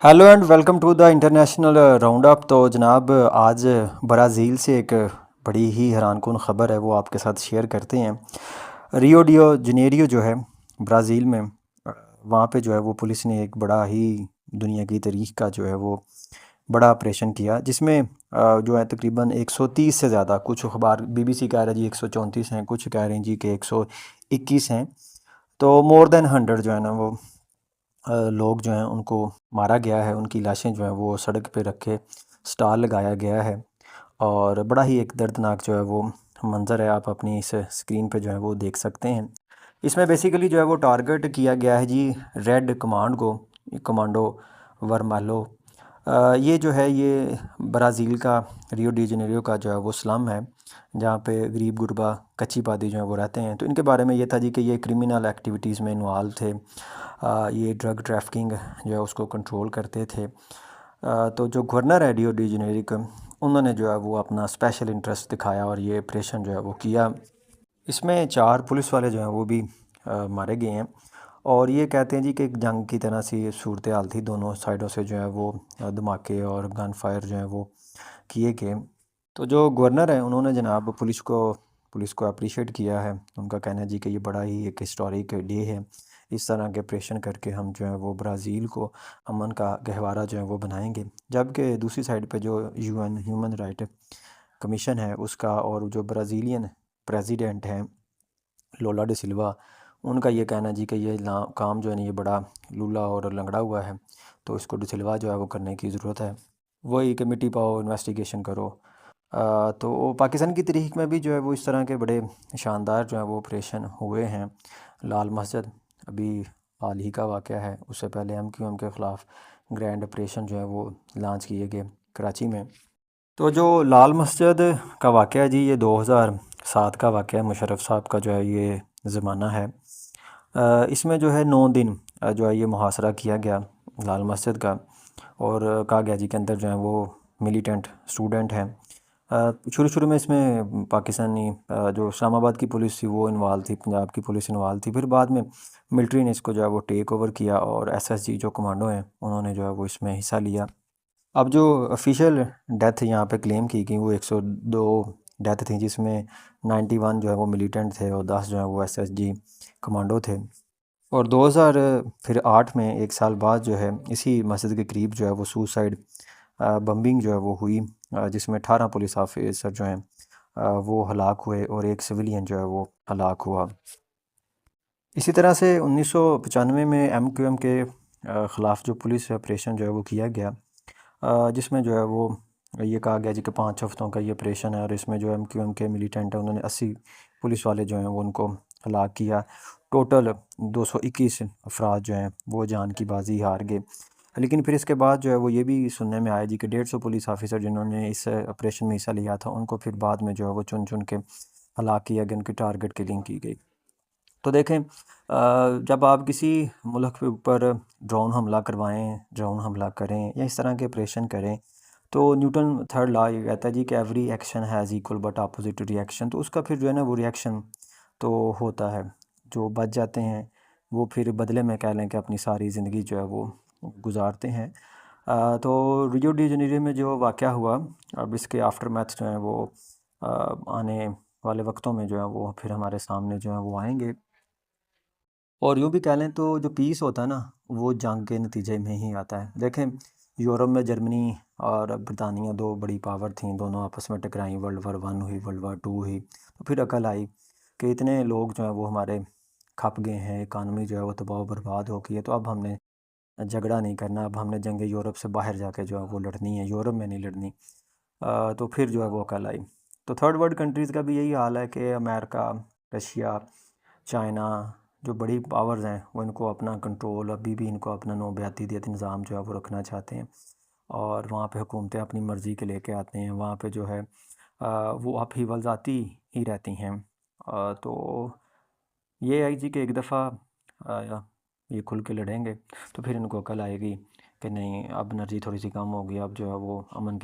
Hello and welcome to the international round up. तो जनाब आज ब्राज़ील से एक बड़ी ही हैरानकुन ख़बर है, वो आपके साथ शेयर करते हैं। रियो डियो जनेरियो जो है ब्राज़ील में, वहाँ पे जो है वो पुलिस ने एक बड़ा ही दुनिया की तारीख का जो है वो बड़ा ऑपरेशन किया, जिसमें जो है तकरीबन 130 से ज़्यादा, कुछ अखबार बीबीसी कह रहा है जी 134 हैं, कुछ कह रहे हैं जी कि 121 हैं। तो मोर देन 100 जो है ना वो लोग जो हैं उनको मारा गया है, उनकी लाशें जो हैं वो सड़क पे रख के स्टाल लगाया गया है। और बड़ा ही एक दर्दनाक जो है वो मंज़र है, आप अपनी इस स्क्रीन पे जो है वो देख सकते हैं। इसमें बेसिकली जो है वो टारगेट किया गया है जी रेड कमांड को, कमांडो वर्मालो। ये जो है ये ब्राज़ील का रियो डी जनेरियो का जो है वो स्लम है, जहाँ पे गरीब गुरबा कच्ची पादी जो है वो रहते हैं। तो इनके बारे में ये था जी कि ये क्रिमिनल एक्टिविटीज़ में इन्वॉल्व थे। ये ड्रग ट्रैफिकिंग जो है उसको कंट्रोल करते थे। तो जो गवर्नर है रियो डी जेनेरियो के, उन्होंने जो है वो अपना स्पेशल इंटरेस्ट दिखाया और ये ऑपरेशन जो है वो किया। इसमें 4 पुलिस वाले जो हैं वो भी मारे गए हैं। और ये कहते हैं जी कि एक जंग की तरह सी सूरत हाल थी, दोनों साइडों से जो है वो धमाके और गन फायर जो है वो किए गए। तो जो गवर्नर है उन्होंने जनाब पुलिस को अप्रिशिएट किया है। उनका कहना है जी कि ये बड़ा ही एक हिस्टोरिक डे है, इस तरह के ऑपरेशन करके हम जो है वो ब्राज़ील को अमन का गहवारा जो है वो बनाएंगे। जबकि दूसरी साइड पे जो यूएन ह्यूमन राइट कमीशन है उसका, और जो ब्राज़ीलियन प्रेसिडेंट हैं लोला डे सिल्वा, उनका ये कहना है जी कि ये काम जो है ना ये बड़ा लूला और लंगड़ा हुआ है, तो इसको डे सिल्वा जो है वो करने की ज़रूरत है। वही कमेटी पाओ, इन्वेस्टिगेशन करो। तो पाकिस्तान की तारीख में भी जो है वो इस तरह के बड़े शानदार जो है वो ऑपरेशन हुए हैं। लाल मस्जिद अभी हाल ही का वाक़या है, उससे पहले एमक्यूएम के ख़िलाफ़ ग्रैंड ऑपरेशन जो है वो लॉन्च किए गए कराची में। तो जो लाल मस्जिद का वाक़या है जी, ये 2007 का वाक़या है। मुशर्रफ साहब का जो है ये ज़माना है। इसमें जो है 9 दिन जो है ये मुहासरा किया गया लाल मस्जिद का। और कहा गया जी के अंदर जो है वो मिलिटेंट स्टूडेंट हैं। शुरू शुरू में इसमें पाकिस्तानी जो इस्लामाबाद की पुलिस थी वो इन्वॉल्व थी, पंजाब की पुलिस इन्वॉल्व थी। फिर बाद में मिलिट्री ने इसको जो है वो टेक ओवर किया और एसएसजी जो कमांडो हैं उन्होंने जो है वो इसमें हिस्सा लिया। अब जो ऑफिशियल डेथ यहाँ पे क्लेम की गई वो 102 डेथ थी, जिसमें 91 जो है वो मिलिटेंट थे और 10 जो है वो एसएसजी कमांडो थे। और 2000 फिर 8 में, एक साल बाद जो है इसी मस्जिद के करीब जो है वो सुसाइड बम्बिंग जो है वो हुई, जिसमें 18 पुलिस ऑफिसर जो हैं वो हलाक हुए और एक सिविलियन जो है वो हलाक हुआ। इसी तरह से 1995 में एमक्यूएम के ख़िलाफ़ जो पुलिस ऑपरेशन जो है वो किया गया, जिसमें जो है वो ये कहा गया जी कि 5 हफ्तों का ये ऑपरेशन है, और इसमें जो एमक्यूएम के मिलिटेंट हैं उन्होंने 80 पुलिस वाले जो हैं वो उनको हलाक किया। टोटल 221 अफराद जो हैं वो जान की बाजी हार गए। लेकिन फिर इसके बाद जो है वो ये भी सुनने में आया जी कि 150 पुलिस ऑफिसर जिन्होंने इस ऑपरेशन में हिस्सा लिया था उनको फिर बाद में जो है वो चुन चुन के हलाक किया गया, उनकी टारगेट किलिंग की गई। तो देखें, जब आप किसी मुल्क के ऊपर ड्रोन हमला करवाएं, ड्रोन हमला करें या इस तरह के ऑपरेशन करें, तो न्यूटन थर्ड लॉ ये कहता है जी कि every action has equal but opposite reaction. तो उसका फिर जो है ना वो रिएक्शन तो होता है। जो बच जाते हैं वो फिर बदले में कह लें कि अपनी सारी ज़िंदगी जो है वो गुजारते हैं। तो रियो डी जेनेरियो में जो वाक़या हुआ, अब इसके आफ्टर मैथ जो है वो आने वाले वक्तों में जो है वो फिर हमारे सामने जो है वो आएंगे। और यूँ भी कह लें तो जो पीस होता है ना, वो जंग के नतीजे में ही आता है। देखें, यूरोप में जर्मनी और ब्रिटानिया दो बड़ी पावर थीं, दोनों आपस में टकराई, वर्ल्ड वार वन हुई, वर्ल्ड वार टू हुई। तो फिर अकल आई कि इतने लोग जो हैं वो हमारे खप गए हैं, इकानमी जो है वो तबाह बर्बाद हो गई है, तो अब हमने झगड़ा नहीं करना, अब हमने जंग यूरोप से बाहर जाके जो है वो लड़नी है, यूरोप में नहीं लड़नी। तो फिर जो है वो अकल आई। तो थर्ड वर्ल्ड कंट्रीज़ का भी यही हाल है कि अमेरिका, रशिया, चाइना, जो बड़ी पावर्स हैं वो इनको अपना कंट्रोल, अभी भी इनको अपना नौबयातीत निज़ाम जो है वो रखना चाहते हैं। और वहाँ पे हुकूमतें अपनी मर्ज़ी के लेके आते हैं, वहाँ पे जो है वो अपहीवल्स आती ही रहती हैं। तो ये है जी कि एक दफ़ा ये खुल के लड़ेंगे तो फिर इनको अकल आएगी कि नहीं, अब एनर्जी थोड़ी सी कम होगी, अब जो है वो अमन की